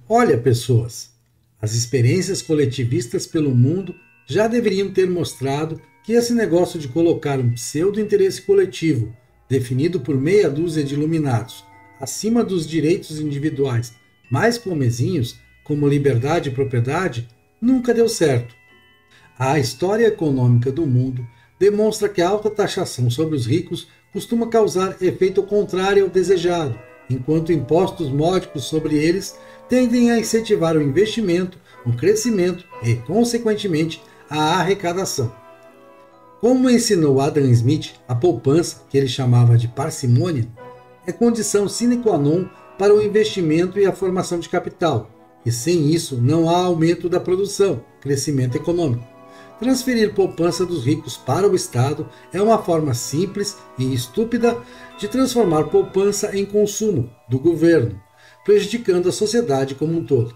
Olha, pessoas, as experiências coletivistas pelo mundo já deveriam ter mostrado que esse negócio de colocar um pseudo-interesse coletivo, definido por meia dúzia de iluminados, acima dos direitos individuais mais comezinhos, como liberdade e propriedade, nunca deu certo. A história econômica do mundo demonstra que a alta taxação sobre os ricos costuma causar efeito contrário ao desejado, enquanto impostos módicos sobre eles tendem a incentivar o investimento, o crescimento e, consequentemente, a arrecadação. Como ensinou Adam Smith, a poupança, que ele chamava de parcimônia, é condição sine qua non para o investimento e a formação de capital, e sem isso não há aumento da produção, crescimento econômico. Transferir poupança dos ricos para o Estado é uma forma simples e estúpida de transformar poupança em consumo do governo, prejudicando a sociedade como um todo.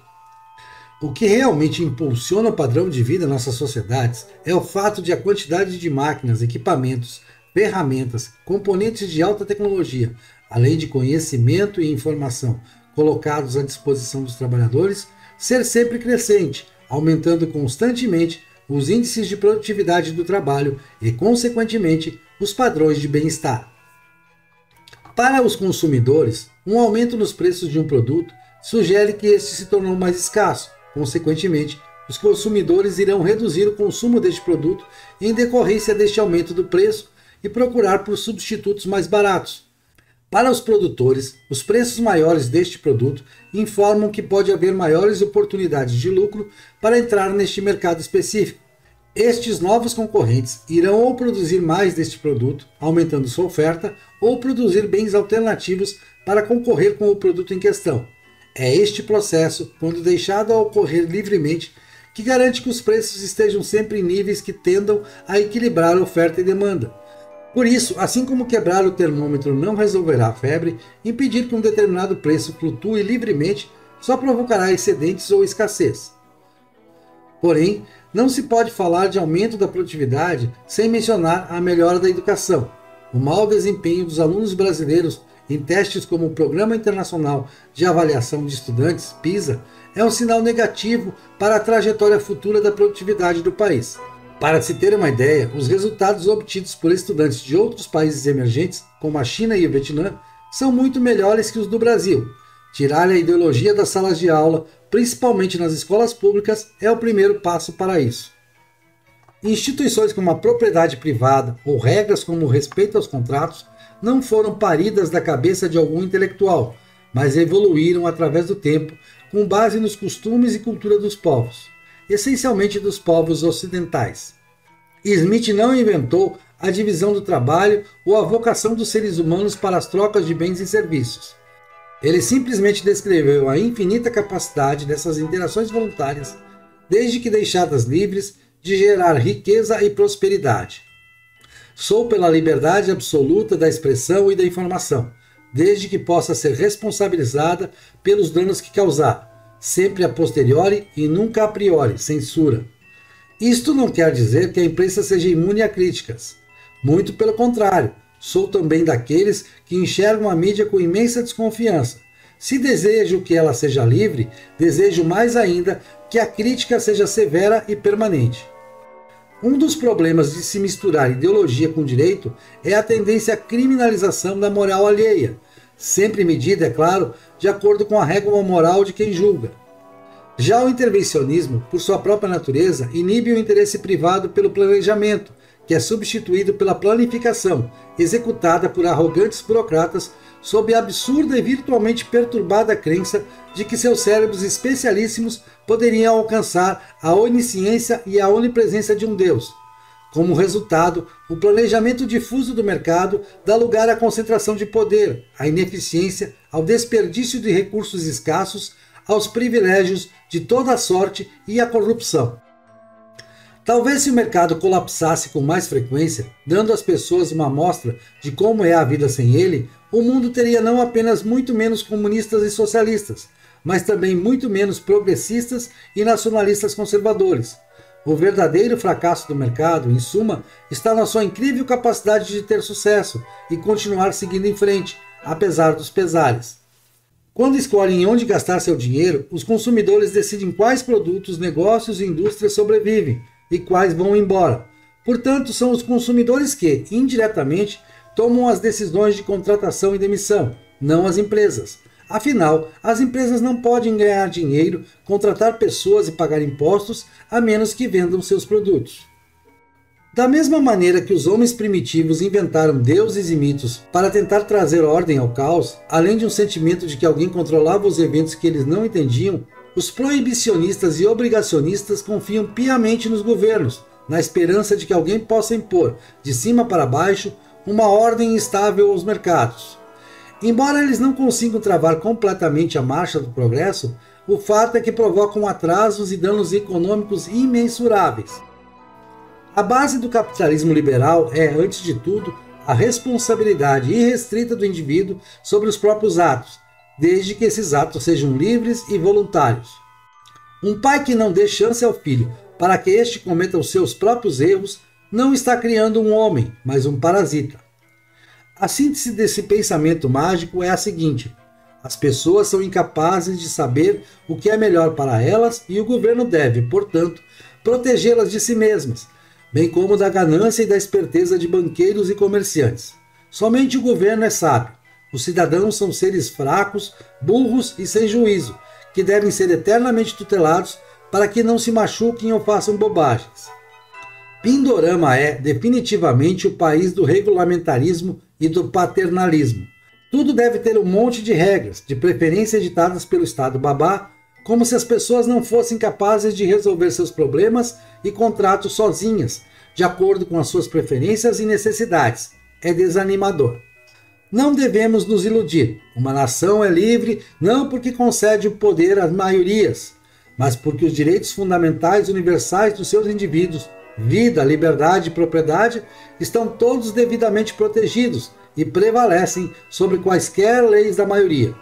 O que realmente impulsiona o padrão de vida em nossas sociedades é o fato de a quantidade de máquinas, equipamentos, ferramentas, componentes de alta tecnologia, além de conhecimento e informação colocados à disposição dos trabalhadores, ser sempre crescente, aumentando constantemente os índices de produtividade do trabalho e, consequentemente, os padrões de bem-estar. Para os consumidores, um aumento nos preços de um produto sugere que este se tornou mais escasso. Consequentemente, os consumidores irão reduzir o consumo deste produto em decorrência deste aumento do preço e procurar por substitutos mais baratos. Para os produtores, os preços maiores deste produto informam que pode haver maiores oportunidades de lucro para entrar neste mercado específico. Estes novos concorrentes irão ou produzir mais deste produto, aumentando sua oferta, ou produzir bens alternativos para concorrer com o produto em questão. É este processo, quando deixado a ocorrer livremente, que garante que os preços estejam sempre em níveis que tendam a equilibrar a oferta e demanda. Por isso, assim como quebrar o termômetro não resolverá a febre, impedir que um determinado preço flutue livremente só provocará excedentes ou escassez. Porém, não se pode falar de aumento da produtividade sem mencionar a melhora da educação. O mau desempenho dos alunos brasileiros em testes como o Programa Internacional de Avaliação de Estudantes, PISA, é um sinal negativo para a trajetória futura da produtividade do país. Para se ter uma ideia, os resultados obtidos por estudantes de outros países emergentes, como a China e o Vietnã, são muito melhores que os do Brasil. Tirar a ideologia das salas de aula, principalmente nas escolas públicas, é o primeiro passo para isso. Instituições como a propriedade privada ou regras como o respeito aos contratos não foram paridas da cabeça de algum intelectual, mas evoluíram através do tempo com base nos costumes e cultura dos povos, essencialmente dos povos ocidentais. Smith não inventou a divisão do trabalho ou a vocação dos seres humanos para as trocas de bens e serviços. Ele simplesmente descreveu a infinita capacidade dessas interações voluntárias, desde que deixadas livres, de gerar riqueza e prosperidade. Sou pela liberdade absoluta da expressão e da informação, desde que possa ser responsabilizada pelos danos que causar, sempre a posteriori e nunca a priori, censura. Isto não quer dizer que a imprensa seja imune a críticas. Muito pelo contrário, sou também daqueles que enxergam a mídia com imensa desconfiança. Se desejo que ela seja livre, desejo mais ainda que a crítica seja severa e permanente. Um dos problemas de se misturar ideologia com direito é a tendência à criminalização da moral alheia, sempre medida, é claro, de acordo com a régua moral de quem julga. Já o intervencionismo, por sua própria natureza, inibe o interesse privado pelo planejamento, que é substituído pela planificação, executada por arrogantes burocratas sob a absurda e virtualmente perturbada crença de que seus cérebros especialíssimos poderiam alcançar a onisciência e a onipresença de um Deus. Como resultado, o planejamento difuso do mercado dá lugar à concentração de poder, à ineficiência, ao desperdício de recursos escassos, aos privilégios de toda sorte e à corrupção. Talvez se o mercado colapsasse com mais frequência, dando às pessoas uma amostra de como é a vida sem ele, o mundo teria não apenas muito menos comunistas e socialistas, mas também muito menos progressistas e nacionalistas conservadores. O verdadeiro fracasso do mercado, em suma, está na sua incrível capacidade de ter sucesso e continuar seguindo em frente, apesar dos pesares. Quando escolhem onde gastar seu dinheiro, os consumidores decidem quais produtos, negócios e indústrias sobrevivem e quais vão embora. Portanto, são os consumidores que, indiretamente, tomam as decisões de contratação e demissão, não as empresas. Afinal, as empresas não podem ganhar dinheiro, contratar pessoas e pagar impostos, a menos que vendam seus produtos. Da mesma maneira que os homens primitivos inventaram deuses e mitos para tentar trazer ordem ao caos, além de um sentimento de que alguém controlava os eventos que eles não entendiam, os proibicionistas e obrigacionistas confiam piamente nos governos, na esperança de que alguém possa impor, de cima para baixo, uma ordem estável aos mercados. Embora eles não consigam travar completamente a marcha do progresso, o fato é que provocam atrasos e danos econômicos imensuráveis. A base do capitalismo liberal é, antes de tudo, a responsabilidade irrestrita do indivíduo sobre os próprios atos, desde que esses atos sejam livres e voluntários. Um pai que não dê chance ao filho para que este cometa os seus próprios erros não está criando um homem, mas um parasita. A síntese desse pensamento mágico é a seguinte: as pessoas são incapazes de saber o que é melhor para elas e o governo deve, portanto, protegê-las de si mesmas, bem como da ganância e da esperteza de banqueiros e comerciantes. Somente o governo é sábio. Os cidadãos são seres fracos, burros e sem juízo, que devem ser eternamente tutelados para que não se machuquem ou façam bobagens. Pindorama é, definitivamente, o país do regulamentarismo e do paternalismo. Tudo deve ter um monte de regras, de preferência editadas pelo Estado babá, como se as pessoas não fossem capazes de resolver seus problemas e contratos sozinhas, de acordo com as suas preferências e necessidades. É desanimador. Não devemos nos iludir. Uma nação é livre não porque concede o poder às maiorias, mas porque os direitos fundamentais universais dos seus indivíduos, vida, liberdade e propriedade, estão todos devidamente protegidos e prevalecem sobre quaisquer leis da maioria.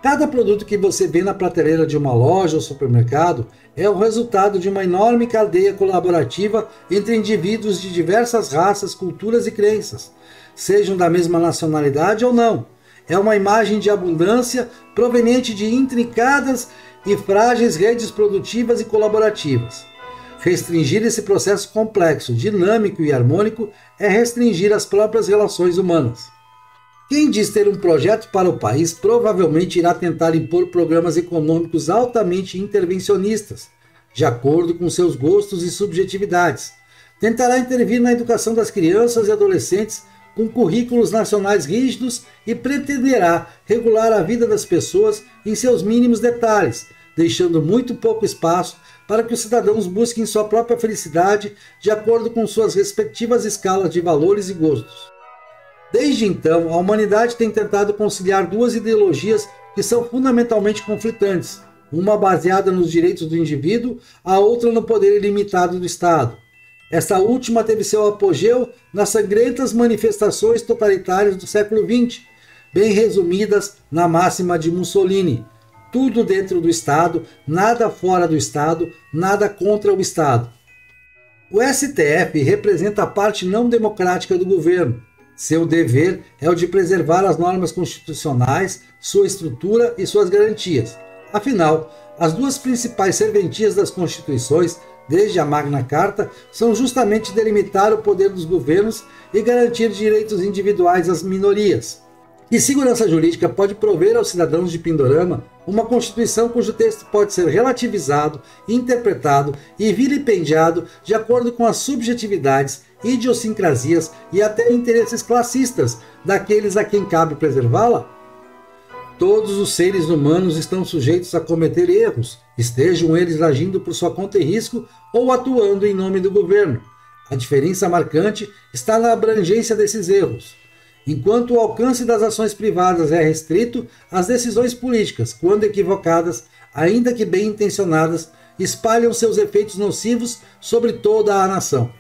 Cada produto que você vê na prateleira de uma loja ou supermercado é o resultado de uma enorme cadeia colaborativa entre indivíduos de diversas raças, culturas e crenças, sejam da mesma nacionalidade ou não. É uma imagem de abundância proveniente de intrincadas e frágeis redes produtivas e colaborativas. Restringir esse processo complexo, dinâmico e harmônico é restringir as próprias relações humanas. Quem diz ter um projeto para o país provavelmente irá tentar impor programas econômicos altamente intervencionistas, de acordo com seus gostos e subjetividades. Tentará intervir na educação das crianças e adolescentes com currículos nacionais rígidos e pretenderá regular a vida das pessoas em seus mínimos detalhes, deixando muito pouco espaço para que os cidadãos busquem sua própria felicidade de acordo com suas respectivas escalas de valores e gostos. Desde então, a humanidade tem tentado conciliar duas ideologias que são fundamentalmente conflitantes, uma baseada nos direitos do indivíduo, a outra no poder ilimitado do Estado. Esta última teve seu apogeu nas sangrentas manifestações totalitárias do século XX, bem resumidas na máxima de Mussolini: tudo dentro do Estado, nada fora do Estado, nada contra o Estado. O STF representa a parte não democrática do governo. Seu dever é o de preservar as normas constitucionais, sua estrutura e suas garantias. Afinal, as duas principais serventias das constituições, desde a Magna Carta, são justamente delimitar o poder dos governos e garantir direitos individuais às minorias. E segurança jurídica pode prover aos cidadãos de Pindorama uma Constituição cujo texto pode ser relativizado, interpretado e vilipendiado de acordo com as subjetividades, idiosincrasias e até interesses classistas daqueles a quem cabe preservá-la? Todos os seres humanos estão sujeitos a cometer erros, estejam eles agindo por sua conta e risco ou atuando em nome do governo. A diferença marcante está na abrangência desses erros. Enquanto o alcance das ações privadas é restrito, as decisões políticas, quando equivocadas, ainda que bem intencionadas, espalham seus efeitos nocivos sobre toda a nação.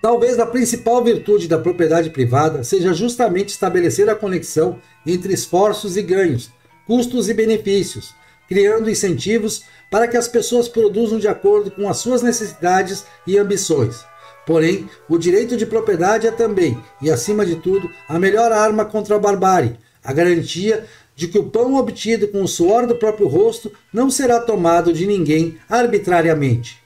Talvez a principal virtude da propriedade privada seja justamente estabelecer a conexão entre esforços e ganhos, custos e benefícios, criando incentivos para que as pessoas produzam de acordo com as suas necessidades e ambições. Porém, o direito de propriedade é também, e acima de tudo, a melhor arma contra a barbárie, a garantia de que o pão obtido com o suor do próprio rosto não será tomado de ninguém arbitrariamente.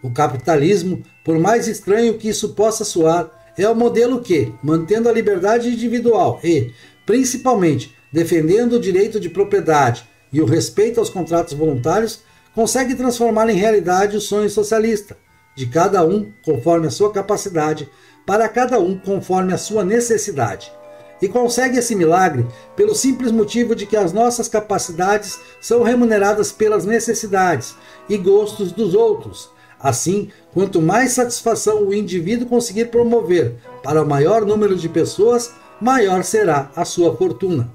O capitalismo, por mais estranho que isso possa soar, é o modelo que, mantendo a liberdade individual e, principalmente, defendendo o direito de propriedade e o respeito aos contratos voluntários, consegue transformar em realidade o sonho socialista, de cada um conforme a sua capacidade, para cada um conforme a sua necessidade. E consegue esse milagre pelo simples motivo de que as nossas capacidades são remuneradas pelas necessidades e gostos dos outros. Assim, quanto mais satisfação o indivíduo conseguir promover para o maior número de pessoas, maior será a sua fortuna.